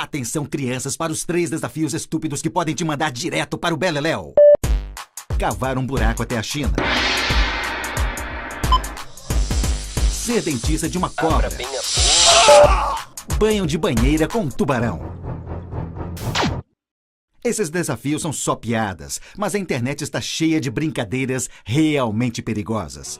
Atenção, crianças, para os 3 desafios estúpidos que podem te mandar direto para o Beleléu. Cavar um buraco até a China. Ser dentista de uma cobra. Banho de banheira com um tubarão. Esses desafios são só piadas, mas a internet está cheia de brincadeiras realmente perigosas.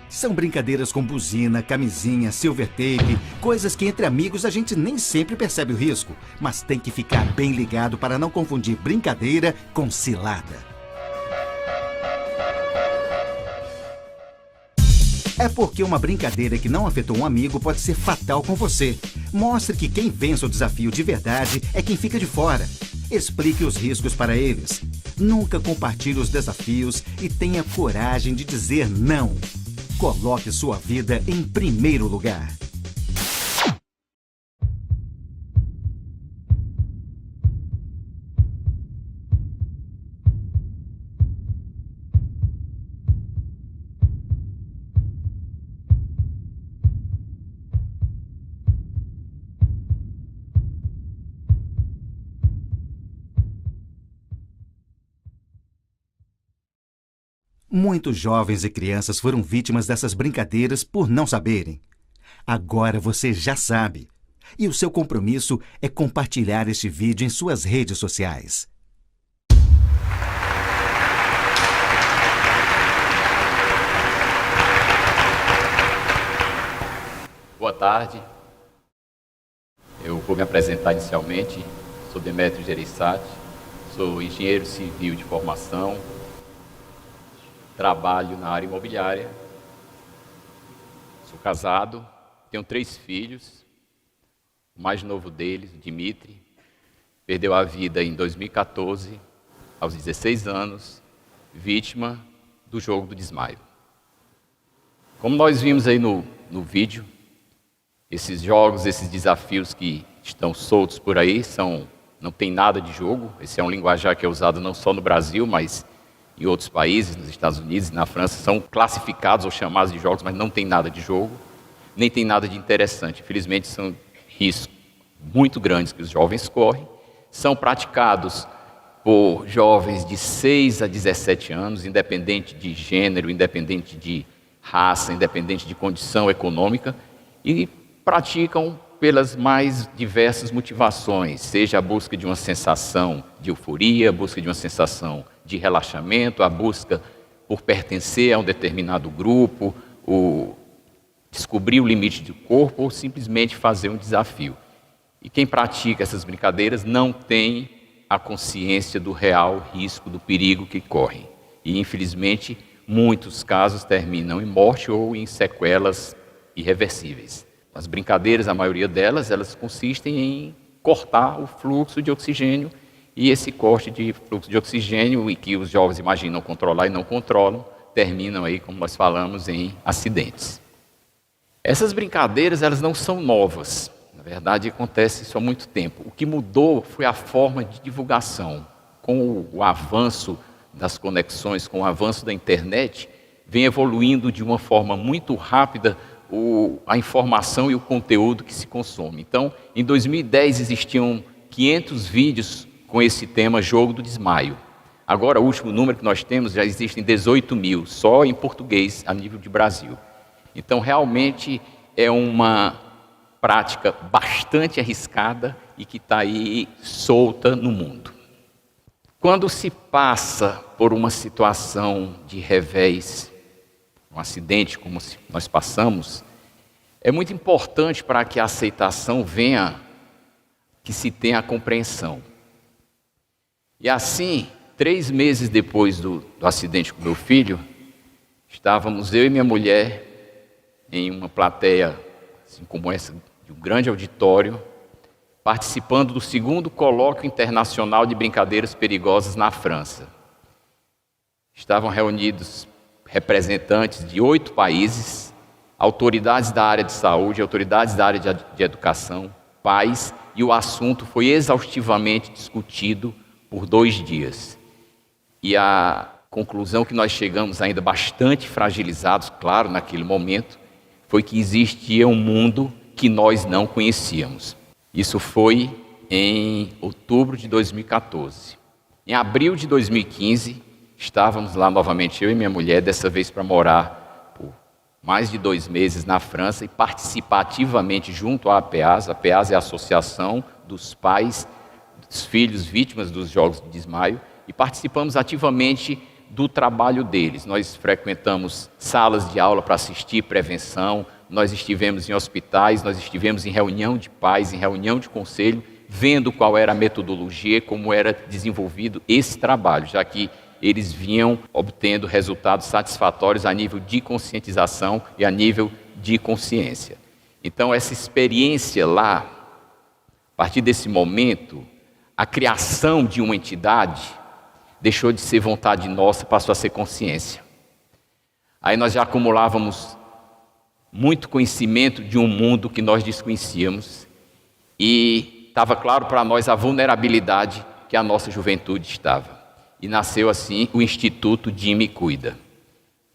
São brincadeiras com buzina, camisinha, silver tape, coisas que entre amigos a gente nem sempre percebe o risco, mas tem que ficar bem ligado para não confundir brincadeira com cilada. É porque uma brincadeira que não afetou um amigo pode ser fatal com você. Mostre que quem vence o desafio de verdade é quem fica de fora. Explique os riscos para eles. Nunca compartilhe os desafios e tenha coragem de dizer não. Coloque sua vida em primeiro lugar. Muitos jovens e crianças foram vítimas dessas brincadeiras por não saberem. Agora você já sabe. E o seu compromisso é compartilhar este vídeo em suas redes sociais. Boa tarde. Eu vou me apresentar inicialmente. Sou Demetrio Gereissati, sou engenheiro civil de formação. Trabalho na área imobiliária, sou casado, tenho 3 filhos, o mais novo deles, Dimitri, perdeu a vida em 2014, aos 16 anos, vítima do jogo do desmaio. Como nós vimos aí no vídeo, esses jogos, esses desafios que estão soltos por aí, não tem nada de jogo. Esse é um linguajar que é usado não só no Brasil, mas em outros países, nos Estados Unidos e na França, são classificados ou chamados de jogos, mas não tem nada de jogo, nem tem nada de interessante. Infelizmente, são riscos muito grandes que os jovens correm. São praticados por jovens de 6 a 17 anos, independente de gênero, independente de raça, independente de condição econômica, e praticam pelas mais diversas motivações, seja a busca de uma sensação de euforia, a busca de uma sensação de relaxamento, a busca por pertencer a um determinado grupo, descobrir o limite do corpo ou simplesmente fazer um desafio. E quem pratica essas brincadeiras não tem a consciência do real risco, do perigo que corre. E, infelizmente, muitos casos terminam em morte ou em sequelas irreversíveis. As brincadeiras, a maioria delas, elas consistem em cortar o fluxo de oxigênio, e esse corte de fluxo de oxigênio, e que os jovens imaginam controlar e não controlam, terminam aí, como nós falamos, em acidentes. Essas brincadeiras, elas não são novas. Na verdade, acontece isso há muito tempo. O que mudou foi a forma de divulgação. Com o avanço das conexões, com o avanço da internet, vem evoluindo de uma forma muito rápida a informação e o conteúdo que se consome. Então, em 2010 existiam 500 vídeos com esse tema jogo do desmaio. Agora, o último número que nós temos, já existem 18 mil, só em português, a nível de Brasil. Então, realmente é uma prática bastante arriscada e que está aí solta no mundo. Quando se passa por uma situação de revés, um acidente como nós passamos, é muito importante para que a aceitação venha, que se tenha a compreensão. E assim, 3 meses depois do acidente com meu filho, estávamos eu e minha mulher em uma plateia, assim como essa, de um grande auditório, participando do 2º Colóquio Internacional de Brincadeiras Perigosas na França. Estavam reunidos representantes de 8 países, autoridades da área de saúde, autoridades da área de educação, pais, e o assunto foi exaustivamente discutido por 2 dias. E a conclusão que nós chegamos ainda bastante fragilizados, claro, naquele momento, foi que existia um mundo que nós não conhecíamos. Isso foi em outubro de 2014. Em abril de 2015, estávamos lá novamente, eu e minha mulher, dessa vez para morar por mais de 2 meses na França e participar ativamente junto à APEAS. A APEAS é a Associação dos Pais dos Filhos Vítimas dos Jogos de Desmaio, e participamos ativamente do trabalho deles. Nós frequentamos salas de aula para assistir prevenção, nós estivemos em hospitais, nós estivemos em reunião de pais, em reunião de conselho, vendo qual era a metodologia, como era desenvolvido esse trabalho, já que eles vinham obtendo resultados satisfatórios a nível de conscientização e a nível de consciência. Então, essa experiência lá, a partir desse momento, a criação de uma entidade deixou de ser vontade nossa, passou a ser consciência. Aí nós já acumulávamos muito conhecimento de um mundo que nós desconhecíamos e estava claro para nós a vulnerabilidade que a nossa juventude estava. E nasceu assim o Instituto Dime Cuida.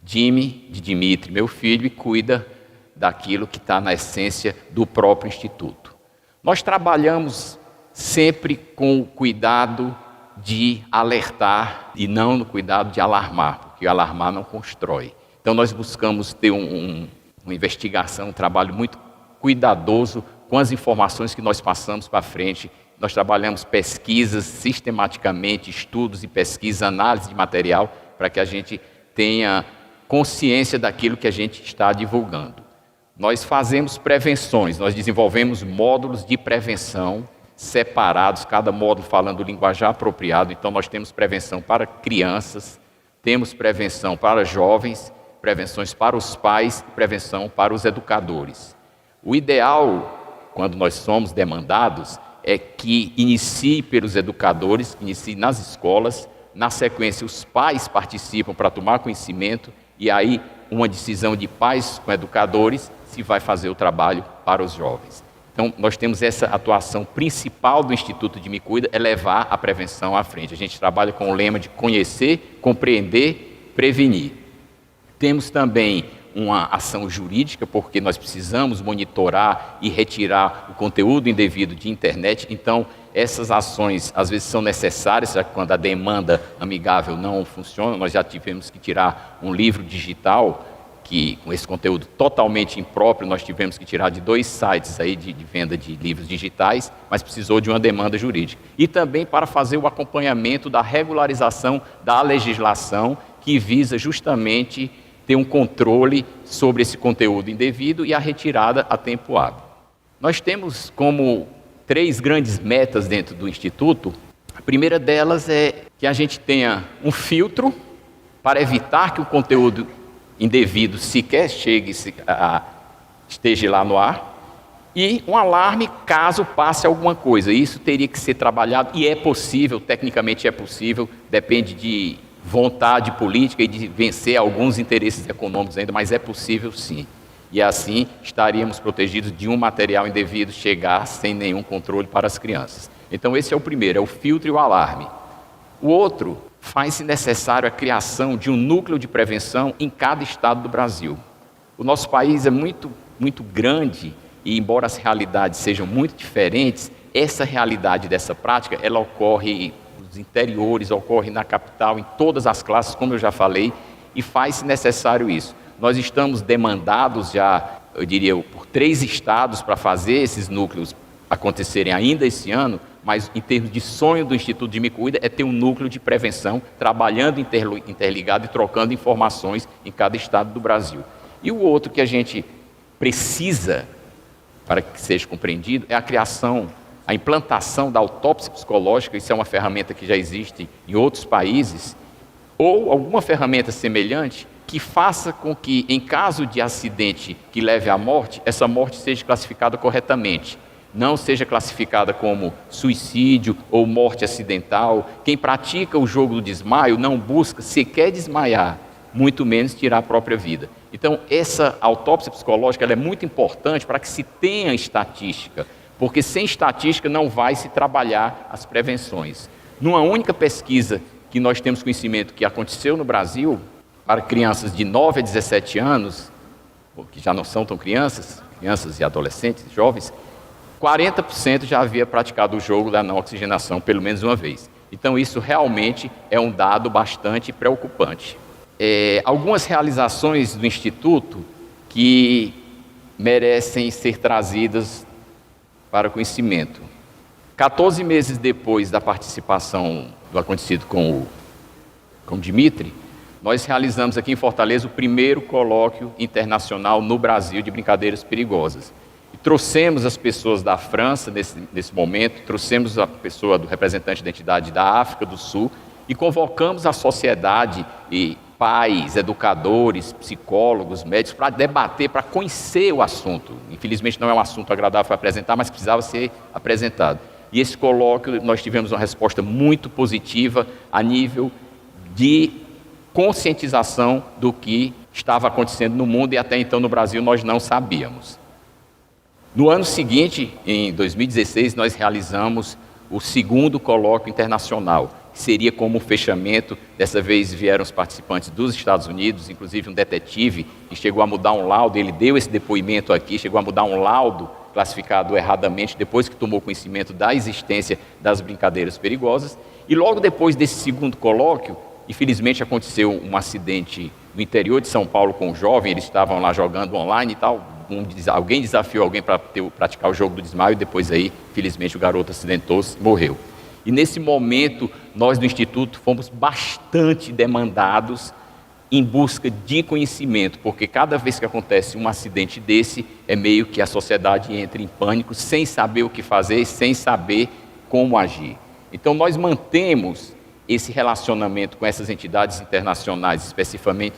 Dime, de Dimitri, meu filho, e cuida daquilo que está na essência do próprio Instituto. Nós trabalhamos sempre com o cuidado de alertar e não no cuidado de alarmar, porque alarmar não constrói. Então nós buscamos ter uma investigação, um trabalho muito cuidadoso com as informações que nós passamos para frente. Nós trabalhamos pesquisas sistematicamente, estudos e pesquisa, análise de material, para que a gente tenha consciência daquilo que a gente está divulgando. Nós fazemos prevenções, nós desenvolvemos módulos de prevenção separados, cada módulo falando o linguajar apropriado. Então nós temos prevenção para crianças, temos prevenção para jovens, prevenções para os pais e prevenção para os educadores. O ideal, quando nós somos demandados, é que inicie pelos educadores, inicie nas escolas, na sequência os pais participam para tomar conhecimento e aí uma decisão de pais com educadores se vai fazer o trabalho para os jovens. Então nós temos essa atuação principal do Instituto Dime Cuida, é levar a prevenção à frente. A gente trabalha com o lema de conhecer, compreender, prevenir. Temos também uma ação jurídica, porque nós precisamos monitorar e retirar o conteúdo indevido de internet. Então, essas ações às vezes são necessárias, já que quando a demanda amigável não funciona, nós já tivemos que tirar um livro digital, que com esse conteúdo totalmente impróprio, nós tivemos que tirar de 2 sites aí de venda de livros digitais, mas precisou de uma demanda jurídica. E também para fazer o acompanhamento da regularização da legislação, que visa justamente ter um controle sobre esse conteúdo indevido e a retirada a tempo hábil. Nós temos como 3 grandes metas dentro do Instituto. A primeira delas é que a gente tenha um filtro para evitar que o conteúdo indevido sequer esteja lá no ar, e um alarme caso passe alguma coisa. Isso teria que ser trabalhado e é possível, tecnicamente é possível, depende de vontade política e de vencer alguns interesses econômicos ainda, mas é possível sim. E assim estaríamos protegidos de um material indevido chegar sem nenhum controle para as crianças. Então esse é o primeiro, é o filtro e o alarme. O outro, faz-se necessário a criação de um núcleo de prevenção em cada estado do Brasil. O nosso país é muito grande e, embora as realidades sejam muito diferentes, essa realidade dessa prática, ela ocorre nos interiores, ocorre na capital, em todas as classes, como eu já falei, e faz-se necessário isso. Nós estamos demandados já, eu diria, por 3 estados para fazer esses núcleos acontecerem ainda esse ano, mas em termos de sonho do Instituto Dime Cuida é ter um núcleo de prevenção, trabalhando interligado e trocando informações em cada estado do Brasil. E o outro que a gente precisa, para que seja compreendido, é a criação, a implantação da autópsia psicológica. Isso é uma ferramenta que já existe em outros países, ou alguma ferramenta semelhante que faça com que, em caso de acidente que leve à morte, essa morte seja classificada corretamente. Não seja classificada como suicídio ou morte acidental. Quem pratica o jogo do desmaio não busca sequer desmaiar, muito menos tirar a própria vida. Então, essa autópsia psicológica ela é muito importante para que se tenha estatística, porque sem estatística não vai se trabalhar as prevenções. Numa única pesquisa que nós temos conhecimento que aconteceu no Brasil para crianças de 9 a 17 anos, que já não são tão crianças e adolescentes, jovens, 40% já havia praticado o jogo da não oxigenação pelo menos uma vez. Então isso realmente é um dado bastante preocupante. Algumas realizações do Instituto que merecem ser trazidas para conhecimento. 14 meses depois da participação do acontecido com o Dimitri, nós realizamos aqui em Fortaleza o primeiro colóquio internacional no Brasil de brincadeiras perigosas. E trouxemos as pessoas da França nesse momento, trouxemos a pessoa do representante da entidade da África do Sul e convocamos a sociedade e pais, educadores, psicólogos, médicos para debater, para conhecer o assunto. Infelizmente não é um assunto agradável para apresentar, mas precisava ser apresentado. E esse colóquio nós tivemos uma resposta muito positiva a nível de conscientização do que estava acontecendo no mundo e até então no Brasil nós não sabíamos. No ano seguinte, em 2016, nós realizamos o segundo colóquio internacional, que seria como um fechamento. Dessa vez vieram os participantes dos Estados Unidos, inclusive um detetive que chegou a mudar um laudo, ele deu esse depoimento aqui, chegou a mudar um laudo classificado erradamente depois que tomou conhecimento da existência das brincadeiras perigosas. E logo depois desse segundo colóquio, infelizmente aconteceu um acidente no interior de São Paulo com um jovem, eles estavam lá jogando online e tal, alguém desafiou alguém para praticar o jogo do desmaio e depois aí, felizmente, o garoto acidentou-se e morreu. E nesse momento, nós do Instituto fomos bastante demandados em busca de conhecimento, porque cada vez que acontece um acidente desse, é meio que a sociedade entra em pânico, sem saber o que fazer e sem saber como agir. Então nós mantemos esse relacionamento com essas entidades internacionais, especificamente,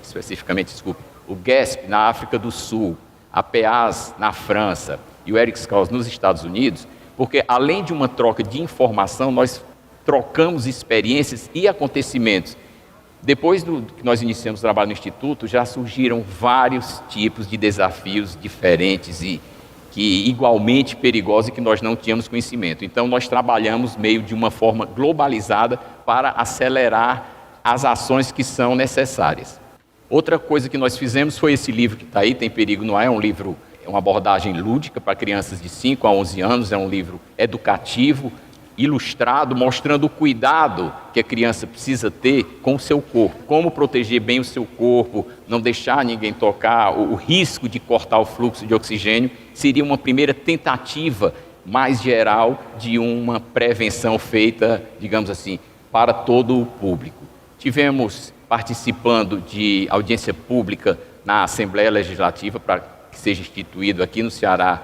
o GESP na África do Sul, a PEAS na França e o Eric Schaus nos Estados Unidos, porque além de uma troca de informação, nós trocamos experiências e acontecimentos. Depois que nós iniciamos o trabalho no Instituto, já surgiram vários tipos de desafios diferentes e que igualmente perigosos e que nós não tínhamos conhecimento. Então nós trabalhamos meio de uma forma globalizada para acelerar as ações que são necessárias. Outra coisa que nós fizemos foi esse livro que está aí, Tem Perigo no Ar, é um livro, é uma abordagem lúdica para crianças de 5 a 11 anos, é um livro educativo, ilustrado, mostrando o cuidado que a criança precisa ter com o seu corpo, como proteger bem o seu corpo, não deixar ninguém tocar, o risco de cortar o fluxo de oxigênio, seria uma primeira tentativa mais geral de uma prevenção feita, digamos assim, para todo o público. Tivemos participando de audiência pública na Assembleia Legislativa para que seja instituído aqui no Ceará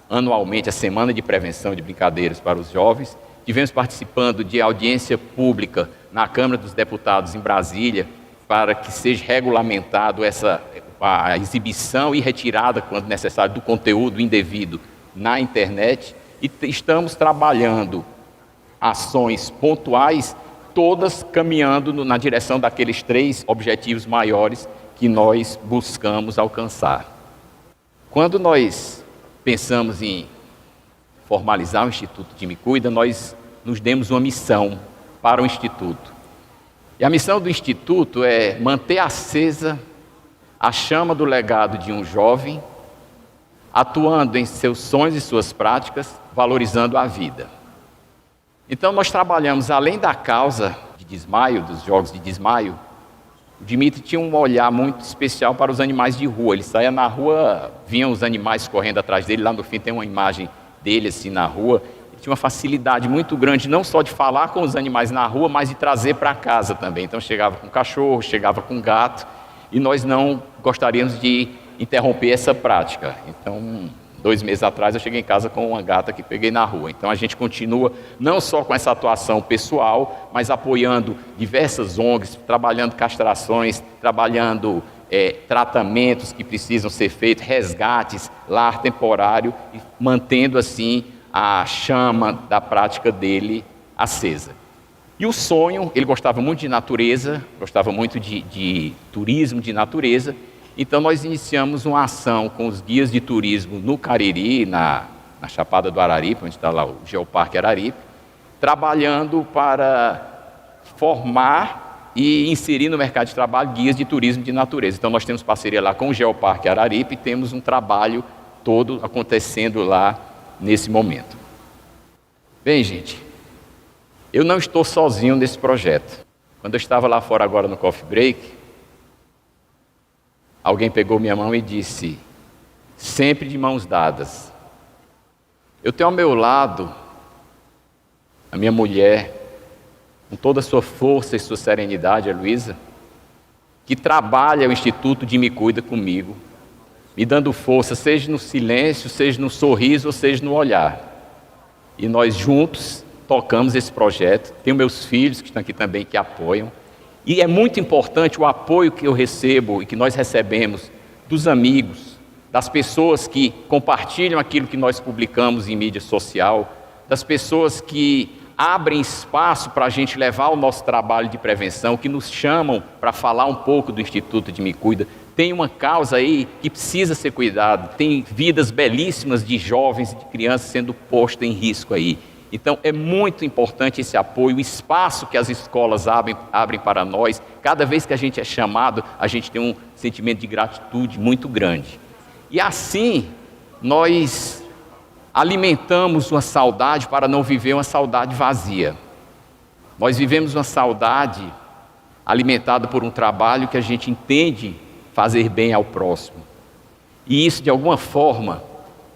anualmente a Semana de Prevenção de Brincadeiras para os Jovens. Tivemos participando de audiência pública na Câmara dos Deputados em Brasília para que seja regulamentado a exibição e retirada, quando necessário, do conteúdo indevido na internet. E estamos trabalhando ações pontuais, todas caminhando na direção daqueles 3 objetivos maiores que nós buscamos alcançar. Quando nós pensamos em formalizar o Instituto de Me Cuida, nós nos demos uma missão para o Instituto. E a missão do Instituto é manter acesa a chama do legado de um jovem, atuando em seus sonhos e suas práticas, valorizando a vida. Então nós trabalhamos, além da causa de desmaio, dos jogos de desmaio, o Dimitri tinha um olhar muito especial para os animais de rua. Ele saía na rua, vinham os animais correndo atrás dele, lá no fim tem uma imagem dele assim na rua. Ele tinha uma facilidade muito grande, não só de falar com os animais na rua, mas de trazer para casa também. Então chegava com cachorro, chegava com gato, e nós não gostaríamos de interromper essa prática. Então, 2 meses atrás eu cheguei em casa com uma gata que peguei na rua. Então a gente continua não só com essa atuação pessoal, mas apoiando diversas ONGs, trabalhando castrações, trabalhando tratamentos que precisam ser feitos, resgates, lar temporário, e mantendo assim a chama da prática dele acesa. E o sonho, ele gostava muito de natureza, gostava muito de turismo de natureza. Então nós iniciamos uma ação com os guias de turismo no Cariri, na Chapada do Araripe, onde está lá o Geoparque Araripe, trabalhando para formar e inserir no mercado de trabalho guias de turismo de natureza. Então nós temos parceria lá com o Geoparque Araripe e temos um trabalho todo acontecendo lá nesse momento. Bem, gente, eu não estou sozinho nesse projeto. Quando eu estava lá fora agora no coffee break, alguém pegou minha mão e disse, sempre de mãos dadas. Eu tenho ao meu lado a minha mulher, com toda a sua força e sua serenidade, a Luísa, que trabalha o Instituto de Me Cuida comigo, me dando força, seja no silêncio, seja no sorriso, ou seja no olhar. E nós juntos tocamos esse projeto. Tenho meus filhos que estão aqui também, que apoiam. E é muito importante o apoio que eu recebo e que nós recebemos dos amigos, das pessoas que compartilham aquilo que nós publicamos em mídia social, das pessoas que abrem espaço para a gente levar o nosso trabalho de prevenção, que nos chamam para falar um pouco do Instituto de Me Cuida. Tem uma causa aí que precisa ser cuidada, tem vidas belíssimas de jovens e de crianças sendo postas em risco aí. Então é muito importante esse apoio, o espaço que as escolas abrem para nós. Cada vez que a gente é chamado, a gente tem um sentimento de gratitude muito grande. E assim, nós alimentamos uma saudade para não viver uma saudade vazia. Nós vivemos uma saudade alimentada por um trabalho que a gente entende fazer bem ao próximo. E isso, de alguma forma,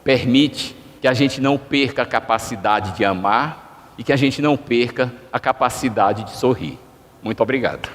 permite que a gente não perca a capacidade de amar e que a gente não perca a capacidade de sorrir. Muito obrigado.